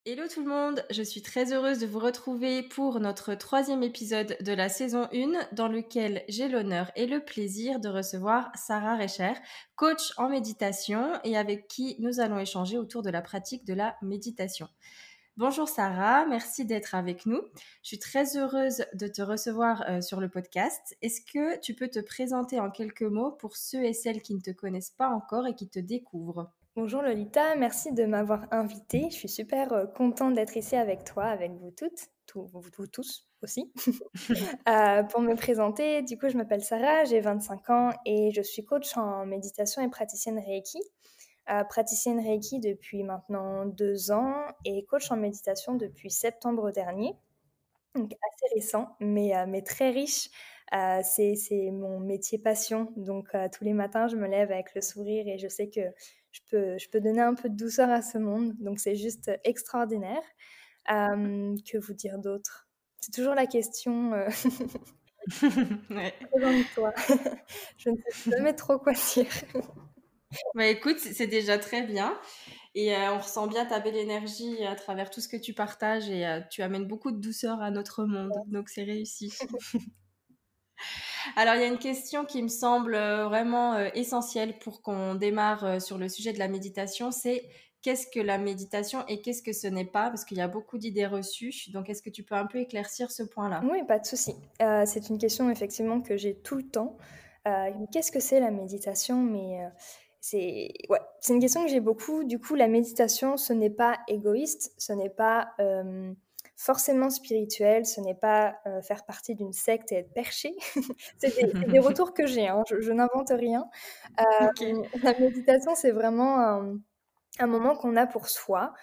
Hello tout le monde, je suis très heureuse de vous retrouver pour notre troisième épisode de la saison 1 dans lequel j'ai l'honneur et le plaisir de recevoir Sarah Recher, coach en méditation et avec qui nous allons échanger autour de la pratique de la méditation. Bonjour Sarah, merci d'être avec nous. Je suis très heureuse de te recevoir sur le podcast. Est-ce que tu peux te présenter en quelques mots pour ceux et celles qui ne te connaissent pas encore et qui te découvrent? Bonjour Lolita, merci de m'avoir invitée. Je suis super contente d'être ici avec toi, avec vous toutes, vous tous aussi. Pour me présenter, du coup, je m'appelle Sarah, j'ai 25 ans et je suis coach en méditation et praticienne Reiki. Praticienne Reiki depuis maintenant 2 ans et coach en méditation depuis septembre dernier. Donc assez récent, mais très riche. C'est mon métier passion. Donc tous les matins, je me lève avec le sourire et je sais que je peux donner un peu de douceur à ce monde. Donc c'est juste extraordinaire. Que vous dire d'autre? C'est toujours la question, Ouais. présente-toi. Je ne sais jamais trop quoi dire. Bah écoute, c'est déjà très bien. Et on ressent bien ta belle énergie à travers tout ce que tu partages et tu amènes beaucoup de douceur à notre monde. Donc c'est réussi. Alors il y a une question qui me semble vraiment essentielle pour qu'on démarre sur le sujet de la méditation, c'est qu'est-ce que la méditation et qu'est-ce que ce n'est pas? Parce qu'il y a beaucoup d'idées reçues. Donc est-ce que tu peux un peu éclaircir ce point-là? Oui, pas de souci. C'est une question effectivement que j'ai tout le temps. Qu'est-ce que c'est la méditation? C'est une question que j'ai beaucoup. Du coup, la méditation, ce n'est pas égoïste, ce n'est pas, forcément spirituel, ce n'est pas, faire partie d'une secte et être perché. C'est des retours que j'ai, hein, je n'invente rien. Ok. La méditation, c'est vraiment un moment qu'on a pour soi.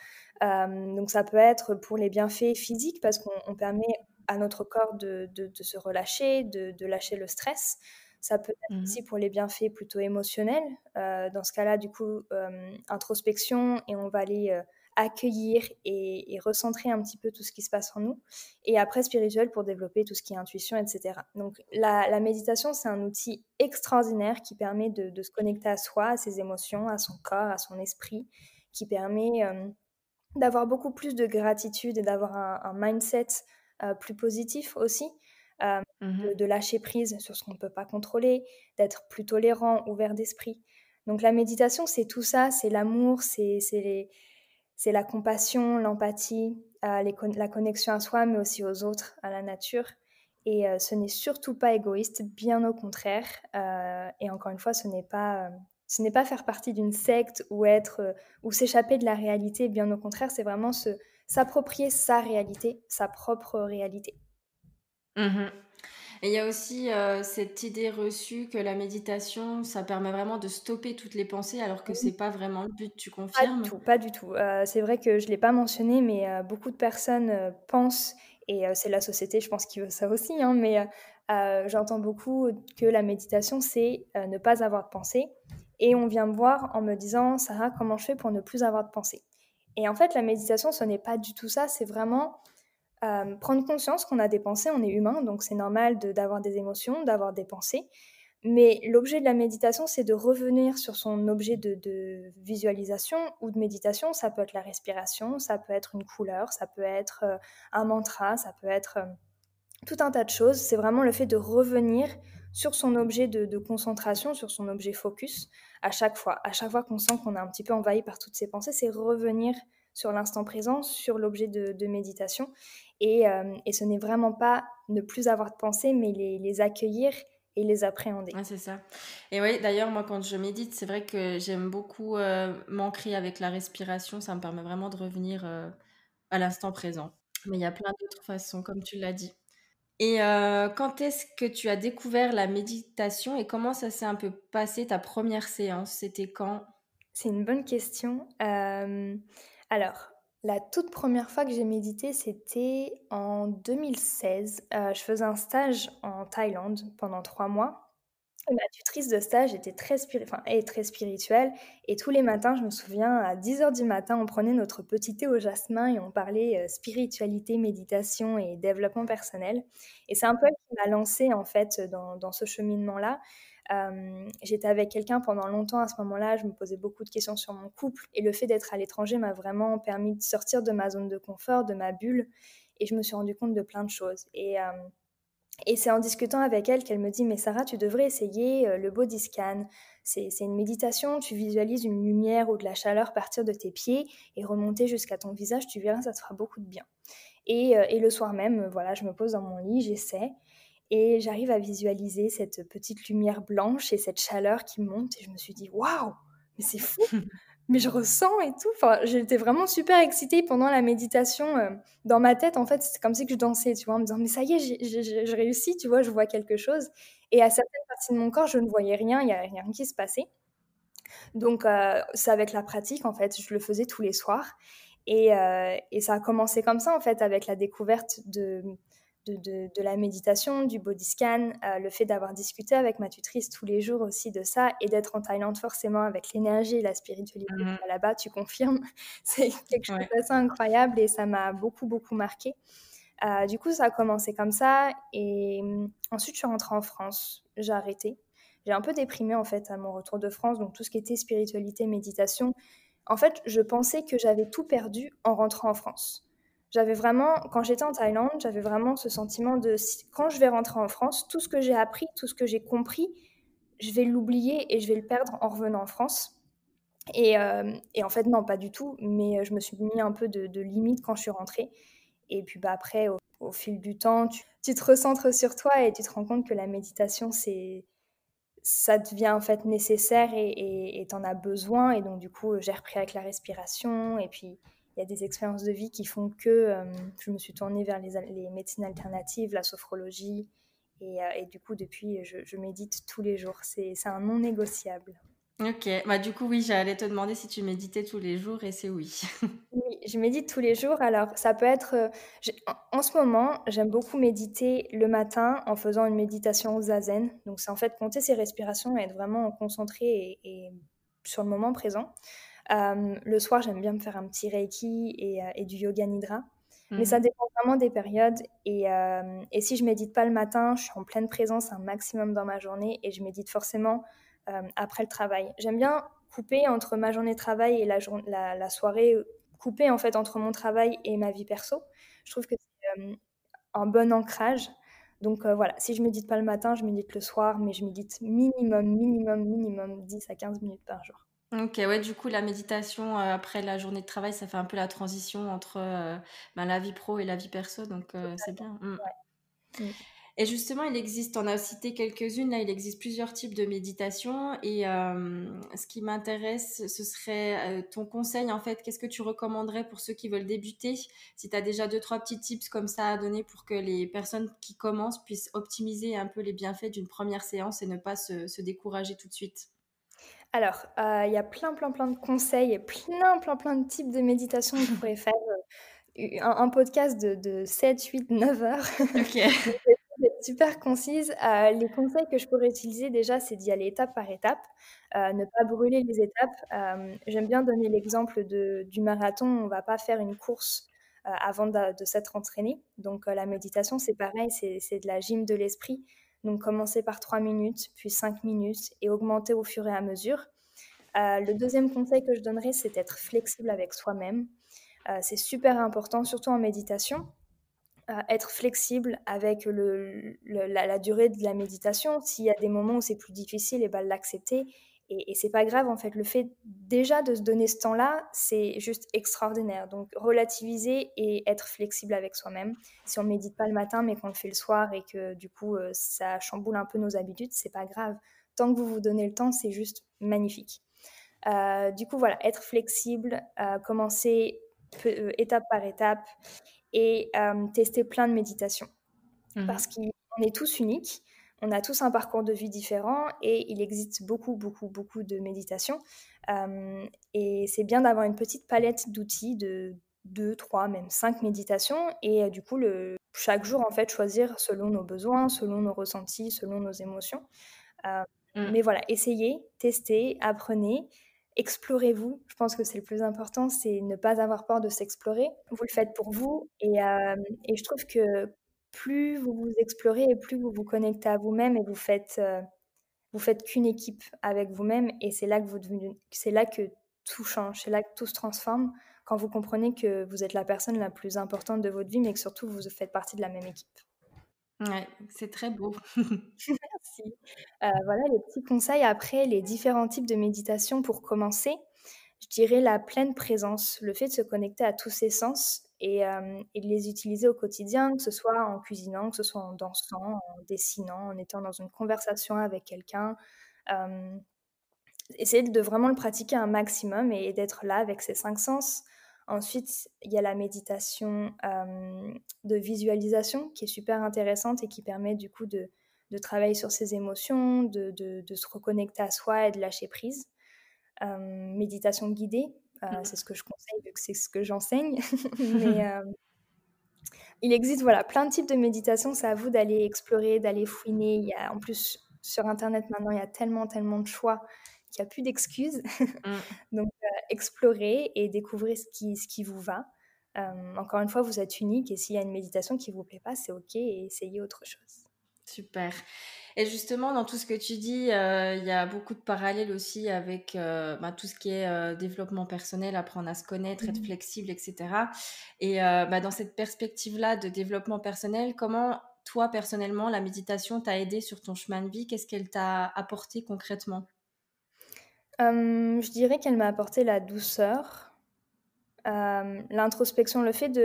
Donc ça peut être pour les bienfaits physiques parce qu'on permet à notre corps de se relâcher, de lâcher le stress. Ça peut être Mhm. aussi pour les bienfaits plutôt émotionnels. Dans ce cas-là, du coup, introspection et on va aller accueillir et recentrer un petit peu tout ce qui se passe en nous. Et après, spirituel pour développer tout ce qui est intuition, etc. Donc la méditation, c'est un outil extraordinaire qui permet de se connecter à soi, à ses émotions, à son corps, à son esprit, qui permet d'avoir beaucoup plus de gratitude et d'avoir un mindset plus positif aussi, euh, Mhm. de lâcher prise sur ce qu'on ne peut pas contrôler, d'être plus tolérant, ouvert d'esprit. Donc la méditation, c'est tout ça, c'est l'amour, c'est la compassion, l'empathie, la connexion à soi, mais aussi aux autres, à la nature. Et ce n'est surtout pas égoïste, bien au contraire. Et encore une fois, ce n'est pas faire partie d'une secte ou ou s'échapper de la réalité. Bien au contraire, c'est vraiment s'approprier sa réalité, sa propre réalité. Mhm. Et il y a aussi cette idée reçue que la méditation, ça permet vraiment de stopper toutes les pensées alors que c'est pas vraiment le but, tu Pas du confirmes? tout, pas du tout. C'est vrai que je ne l'ai pas mentionné, mais beaucoup de personnes pensent, et c'est la société, je pense, qui veut ça aussi, hein, mais j'entends beaucoup que la méditation, c'est ne pas avoir de pensée. Et on vient me voir en me disant, Sarah, comment je fais pour ne plus avoir de pensée? Et en fait, la méditation, ce n'est pas du tout ça. C'est vraiment prendre conscience qu'on a des pensées, on est humain, donc c'est normal d'avoir des émotions, d'avoir des pensées. Mais l'objet de la méditation, c'est de revenir sur son objet de visualisation ou de méditation. Ça peut être la respiration, ça peut être une couleur, ça peut être un mantra, ça peut être tout un tas de choses. C'est vraiment le fait de revenir sur son objet de concentration, sur son objet focus, à chaque fois. À chaque fois qu'on sent qu'on est un petit peu envahi par toutes ces pensées, c'est revenir sur l'instant présent, sur l'objet de méditation. Et ce n'est vraiment pas ne plus avoir de pensées, mais les accueillir et les appréhender. Ouais, c'est ça. Et oui, d'ailleurs, moi, quand je médite, c'est vrai que j'aime beaucoup m'ancrer avec la respiration. Ça me permet vraiment de revenir à l'instant présent. Mais il y a plein d'autres façons, comme tu l'as dit. Et quand est-ce que tu as découvert la méditation et comment ça s'est un peu passé ta première séance? C'était quand? C'est une bonne question. Alors, la toute première fois que j'ai médité, c'était en 2016. Je faisais un stage en Thaïlande pendant 3 mois. Ma tutrice de stage était est très spirituelle et tous les matins, je me souviens, à 10 heures du matin, on prenait notre petit thé au jasmin et on parlait, spiritualité, méditation et développement personnel et c'est un peu elle qui m'a lancée, en fait, dans ce cheminement-là. J'étais avec quelqu'un pendant longtemps à ce moment-là, je me posais beaucoup de questions sur mon couple et le fait d'être à l'étranger m'a vraiment permis de sortir de ma zone de confort, de ma bulle et je me suis rendu compte de plein de choses et c'est en discutant avec elle qu'elle me dit: «Mais Sarah, tu devrais essayer, le body scan. C'est une méditation, tu visualises une lumière ou de la chaleur partir de tes pieds et remonter jusqu'à ton visage, tu verras, ça te fera beaucoup de bien» et le soir même, voilà, je me pose dans mon lit, j'essaie et j'arrive à visualiser cette petite lumière blanche et cette chaleur qui monte et je me suis dit: «Waouh! Mais c'est fou!» Mais je ressens et tout, enfin, j'étais vraiment super excitée pendant la méditation, dans ma tête, en fait, c'est comme si que je dansais, tu vois? En me disant: «Mais ça y est, j'ai réussi», tu vois? Je vois quelque chose et à certaines parties de mon corps, je ne voyais rien, il y a rien qui se passait. Donc c'est avec la pratique, en fait, je le faisais tous les soirs et ça a commencé comme ça, en fait, avec la découverte de la méditation, du body scan, le fait d'avoir discuté avec ma tutrice tous les jours aussi de ça et d'être en Thaïlande forcément avec l'énergie et la spiritualité qu'il Mmh. y a là-bas, tu confirmes? C'est quelque chose Ouais. d'assez incroyable et ça m'a beaucoup, beaucoup marquée. Du coup, ça a commencé comme ça et ensuite je suis rentrée en France. J'ai arrêté. J'ai un peu déprimé en fait à mon retour de France, donc tout ce qui était spiritualité, méditation. En fait, je pensais que j'avais tout perdu en rentrant en France. J'avais vraiment, quand j'étais en Thaïlande, j'avais vraiment ce sentiment de quand je vais rentrer en France, tout ce que j'ai appris, tout ce que j'ai compris, je vais l'oublier et je vais le perdre en revenant en France. Et en fait, non, pas du tout, mais je me suis mis un peu de limites quand je suis rentrée. Et puis bah, après, au fil du temps, tu te recentres sur toi et tu te rends compte que la méditation, ça devient en fait nécessaire et tu en as besoin. Et donc du coup, j'ai repris avec la respiration. Et puis, il y a des expériences de vie qui font que je me suis tournée vers les médecines alternatives, la sophrologie. Et du coup, depuis, je médite tous les jours. C'est un non négociable. OK. Bah, du coup, oui, j'allais te demander si tu méditais tous les jours et c'est oui. Oui, je médite tous les jours. Alors, ça peut être, en ce moment, j'aime beaucoup méditer le matin en faisant une méditation zazen. Donc, c'est en fait compter ses respirations et être vraiment concentré et sur le moment présent. Le soir, j'aime bien me faire un petit reiki et du yoga nidra. Mais ça Mmh. dépend vraiment des périodes. Et si je médite pas le matin, je suis en pleine présence un maximum dans ma journée et je médite forcément après le travail. J'aime bien couper entre ma journée de travail et la soirée, couper en fait entre mon travail et ma vie perso. Je trouve que c'est un bon ancrage. Donc voilà, si je médite pas le matin, je médite le soir, mais je médite minimum 10 à 15 minutes par jour. OK, ouais, du coup, la méditation, après la journée de travail, ça fait un peu la transition entre, ben, la vie pro et la vie perso, donc c'est bien. Mmh. Ouais. Mmh. Et justement, il existe, on a cité quelques-unes, là, il existe plusieurs types de méditation et ce qui m'intéresse, ce serait ton conseil, en fait. Qu'est-ce que tu recommanderais pour ceux qui veulent débuter? Si tu as déjà deux, trois petits tips comme ça à donner pour que les personnes qui commencent puissent optimiser un peu les bienfaits d'une première séance et ne pas se décourager tout de suite. Alors, il y a plein de conseils et plein de types de méditation. On pourrait faire, un podcast de 7, 8, 9 heures. Ok. Donc je vais essayer d'être super concise. Les conseils que je pourrais utiliser déjà, c'est d'y aller étape par étape, ne pas brûler les étapes. J'aime bien donner l'exemple du marathon. On va pas faire une course, avant de s'être entraîné. Donc la méditation, c'est pareil, c'est de la gym de l'esprit. Donc commencer par 3 minutes, puis 5 minutes et augmenter au fur et à mesure. Le deuxième conseil que je donnerais, c'est d'être flexible avec soi-même. C'est super important, surtout en méditation. Être flexible avec la durée de la méditation. S'il y a des moments où c'est plus difficile, et ben l'accepter. Et c'est pas grave, en fait. Le fait déjà de se donner ce temps-là, c'est juste extraordinaire. Donc relativiser et être flexible avec soi-même. Si on médite pas le matin, mais qu'on le fait le soir et que du coup ça chamboule un peu nos habitudes, c'est pas grave. Tant que vous vous donnez le temps, c'est juste magnifique. Du coup, voilà, être flexible, commencer étape par étape et tester plein de méditations. Parce Mhm. qu'on est tous uniques, on a tous un parcours de vie différent et il existe beaucoup de méditations. Et c'est bien d'avoir une petite palette d'outils de 2, 3, même 5 méditations et du coup, chaque jour, en fait, choisir selon nos besoins, selon nos ressentis, selon nos émotions. Mmh. Mais voilà, essayez, testez, apprenez, explorez-vous. Je pense que c'est le plus important, c'est ne pas avoir peur de s'explorer. Vous le faites pour vous et je trouve que plus vous vous explorez et plus vous vous connectez à vous-même et vous faites qu'une équipe avec vous-même et c'est là que tout change, c'est là que tout se transforme quand vous comprenez que vous êtes la personne la plus importante de votre vie, mais que surtout vous faites partie de la même équipe. Ouais, c'est très beau. Merci. Voilà les petits conseils. Après, les différents types de méditation pour commencer, je dirais la pleine présence, le fait de se connecter à tous ses sens et de les utiliser au quotidien, que ce soit en cuisinant, que ce soit en dansant, en dessinant, en étant dans une conversation avec quelqu'un. Hem, Essayer de vraiment le pratiquer un maximum et d'être là avec ses 5 sens. Ensuite, il y a la méditation, de visualisation qui est super intéressante et qui permet du coup de travailler sur ses émotions, de se reconnecter à soi et de lâcher prise. Méditation guidée, c'est ce que je conseille vu que c'est ce que j'enseigne. Mais, il existe, voilà, plein de types de méditation. C'est à vous d'aller explorer, d'aller fouiner. Il y a en plus, sur internet maintenant, il y a tellement, tellement de choix qu'il y a plus d'excuses. Mmh. Donc, explorez et découvrez ce qui vous va. Encore une fois, vous êtes unique et s'il y a une méditation qui vous plaît pas, c'est OK et essayez autre chose. Super. Et justement, dans tout ce que tu dis, il y a beaucoup de parallèles aussi avec bah, tout ce qui est développement personnel, apprendre à se connaître, être Mmh. flexible, etc. Et bah, dans cette perspective-là de développement personnel, comment toi, personnellement, la méditation t'a aidé sur ton chemin de vie? Qu'est-ce qu'elle t'a apporté concrètement? Je dirais qu'elle m'a apporté la douceur, l'introspection, le fait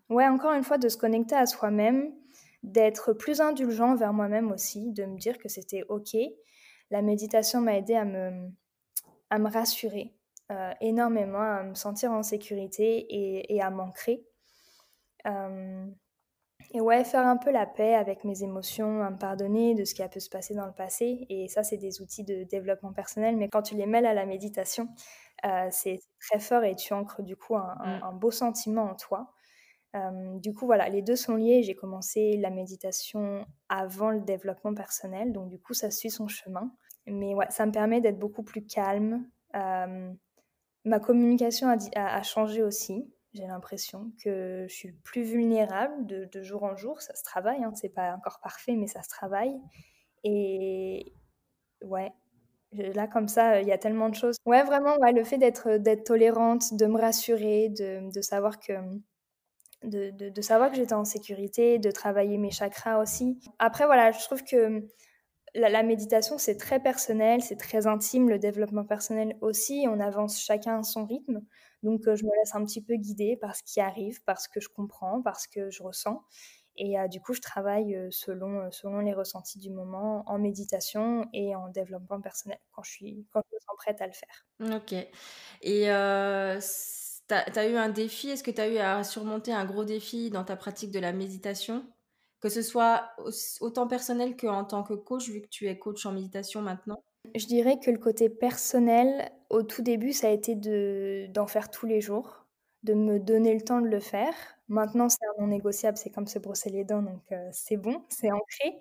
ouais, encore une fois, de se connecter à soi-même, d'être plus indulgent vers moi-même aussi, de me dire que c'était OK. La méditation m'a aidée à me rassurer, énormément, à me sentir en sécurité et à m'ancrer. Hem Et ouais, faire un peu la paix avec mes émotions, à me pardonner de ce qui a pu se passer dans le passé. Et ça, c'est des outils de développement personnel, mais quand tu les mêles à la méditation, c'est très fort et tu ancres du coup Mm. un beau sentiment en toi. Du coup, voilà, les 2 sont liés. J'ai commencé la méditation avant le développement personnel, donc du coup, ça suit son chemin. Mais ouais, ça me permet d'être beaucoup plus calme. Ma communication a changé aussi. J'ai l'impression que je suis plus vulnérable de jour en jour. Ça se travaille, hein, c'est pas encore parfait, mais ça se travaille. Et ouais, là comme ça, il y a tellement de choses. Ouais, vraiment, ouais, le fait d'être tolérante, de me rassurer, de savoir que de savoir que j'étais en sécurité, de travailler mes chakras aussi. Après, voilà, je trouve que la méditation, c'est très personnel, c'est très intime, le développement personnel aussi, on avance chacun à son rythme. Donc, je me laisse un petit peu guider par ce qui arrive, par ce que je comprends, par ce que je ressens. Et du coup, je travaille selon les ressentis du moment en méditation et en développement personnel quand je me sens prête à le faire. Ok. Et t'as eu un défi? Est-ce que tu as eu à surmonter un gros défi dans ta pratique de la méditation? Que ce soit autant personnel qu'en tant que coach, vu que tu es coach en méditation maintenant? Je dirais que le côté personnel, au tout début, ça a été d'en faire tous les jours, de me donner le temps de le faire. Maintenant, c'est un non négociable, c'est comme se brosser les dents, donc c'est bon, c'est ancré.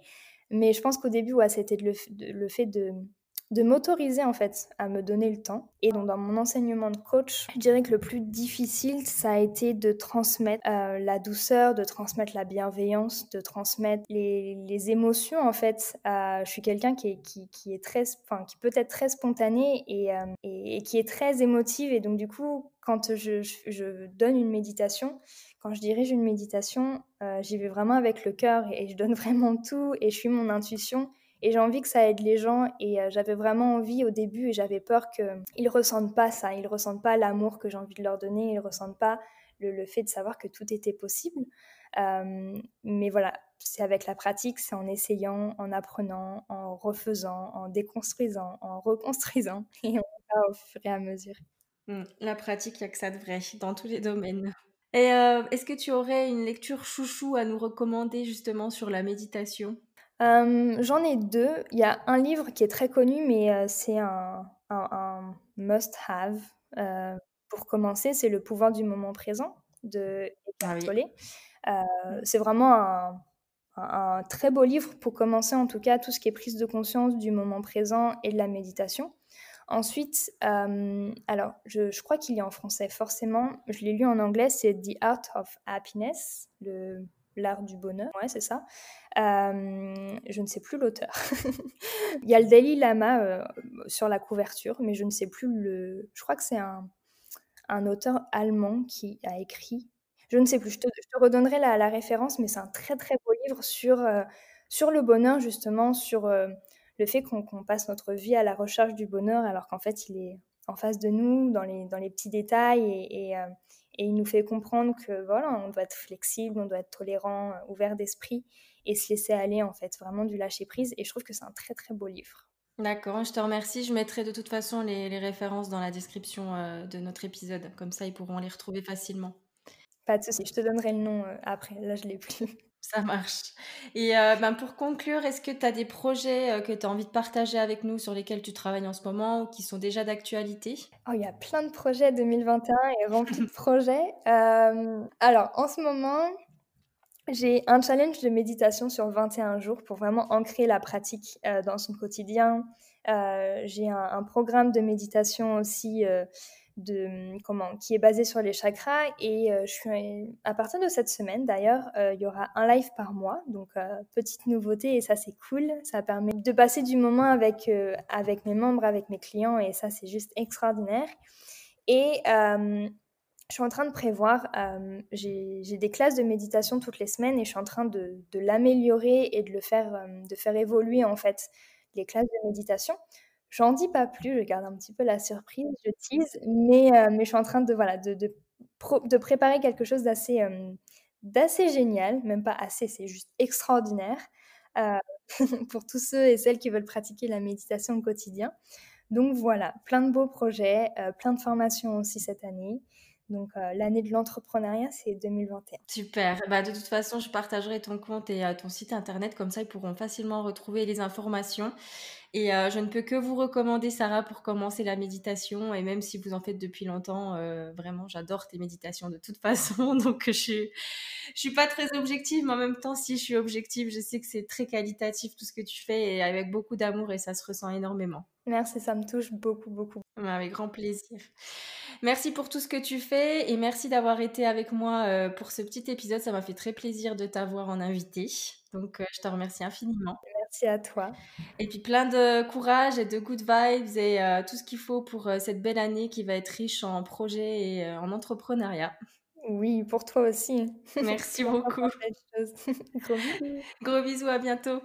Mais je pense qu'au début, ouais, c'était le fait de m'autoriser, en fait, à me donner le temps. Et donc, dans mon enseignement de coach, je dirais que le plus difficile, ça a été de transmettre la douceur, de transmettre la bienveillance, de transmettre les émotions, en fait. Je suis quelqu'un qui est très, enfin, qui peut être très spontané et qui est très émotive. Et donc, du coup, quand je donne une méditation, quand je dirige une méditation, j'y vais vraiment avec le cœur et je donne vraiment tout et je suis mon intuition. Et j'ai envie que ça aide les gens et j'avais vraiment envie au début et j'avais peur qu'ils ressentent pas ça, ils ressentent pas l'amour que j'ai envie de leur donner, ils ressentent pas le fait de savoir que tout était possible. Mais voilà, c'est avec la pratique, c'est en essayant, en apprenant, en refaisant, en déconstruisant, en reconstruisant et on va au fur et à mesure. La pratique, il y a que ça de vrai, dans tous les domaines. Et est-ce que tu aurais une lecture chouchou à nous recommander justement sur la méditation? J'en ai 2. Il y a un livre qui est très connu, mais c'est un must have, pour commencer, c'est Le pouvoir du moment présent de Ah Eckhart oui. Tolle. Mmh. C'est vraiment un très beau livre pour commencer, en tout cas, tout ce qui est prise de conscience du moment présent et de la méditation. Ensuite, alors je crois qu'il est en français forcément, je l'ai lu en anglais, c'est The Art of Happiness, l'art du bonheur, ouais, c'est ça. Je ne sais plus l'auteur. Il y a le Dalai Lama sur la couverture, mais je ne sais plus je crois que c'est un auteur allemand qui a écrit. Je ne sais plus, je te redonnerai la référence, mais c'est un très très beau livre sur le bonheur, justement, sur le fait qu'on passe notre vie à la recherche du bonheur, alors qu'en fait, il est en face de nous, dans les petits détails, et il nous fait comprendre que voilà, on doit être flexible, on doit être tolérant, ouvert d'esprit, et se laisser aller, en fait, vraiment du lâcher prise. Et je trouve que c'est un très très beau livre. D'accord, je te remercie. Je mettrai de toute façon les références dans la description de notre épisode. Comme ça, ils pourront les retrouver facilement. Pas de souci, je te donnerai le nom après. Là, je l'ai plus. Ça marche. Et ben, pour conclure, est-ce que tu as des projets que tu as envie de partager avec nous sur lesquels tu travailles en ce moment ou qui sont déjà d'actualité? Oh, il y a plein de projets. 2021 est rempli de projets. Alors, en ce moment, j'ai un challenge de méditation sur 21 jours pour vraiment ancrer la pratique dans son quotidien. J'ai un programme de méditation aussi qui est basé sur les chakras. Et à partir de cette semaine, d'ailleurs, il y aura un live par mois. Donc, petite nouveauté, et ça, c'est cool. Ça permet de passer du moment avec mes membres, avec mes clients, et ça, c'est juste extraordinaire. Et je suis en train de prévoir, j'ai des classes de méditation toutes les semaines, et je suis en train de l'améliorer et de faire évoluer, en fait, les classes de méditation. J'en dis pas plus, je garde un petit peu la surprise, je tease, mais je suis en train voilà, de préparer quelque chose d'assez génial, même pas assez, c'est juste extraordinaire, euh, pour tous ceux et celles qui veulent pratiquer la méditation au quotidien. Donc voilà, plein de beaux projets, plein de formations aussi cette année. Donc l'année de l'entrepreneuriat, c'est 2021. Super. Bah, de toute façon, je partagerai ton compte et ton site internet, comme ça ils pourront facilement retrouver les informations. Et je ne peux que vous recommander, Sarah, pour commencer la méditation. Et même si vous en faites depuis longtemps, vraiment, j'adore tes méditations de toute façon. Donc, je suis pas très objective, mais en même temps, si je suis objective, je sais que c'est très qualitatif tout ce que tu fais et avec beaucoup d'amour et ça se ressent énormément. Merci, ça me touche beaucoup, beaucoup. Ouais, avec grand plaisir. Merci pour tout ce que tu fais et merci d'avoir été avec moi pour ce petit épisode. Ça m'a fait très plaisir de t'avoir en invité. Donc, je te remercie infiniment. Merci à toi. Et puis plein de courage et de good vibes et tout ce qu'il faut pour cette belle année qui va être riche en projets et en entrepreneuriat. Oui, pour toi aussi. Merci On entend beaucoup. plein de choses. Gros bisous. Gros bisous, à bientôt.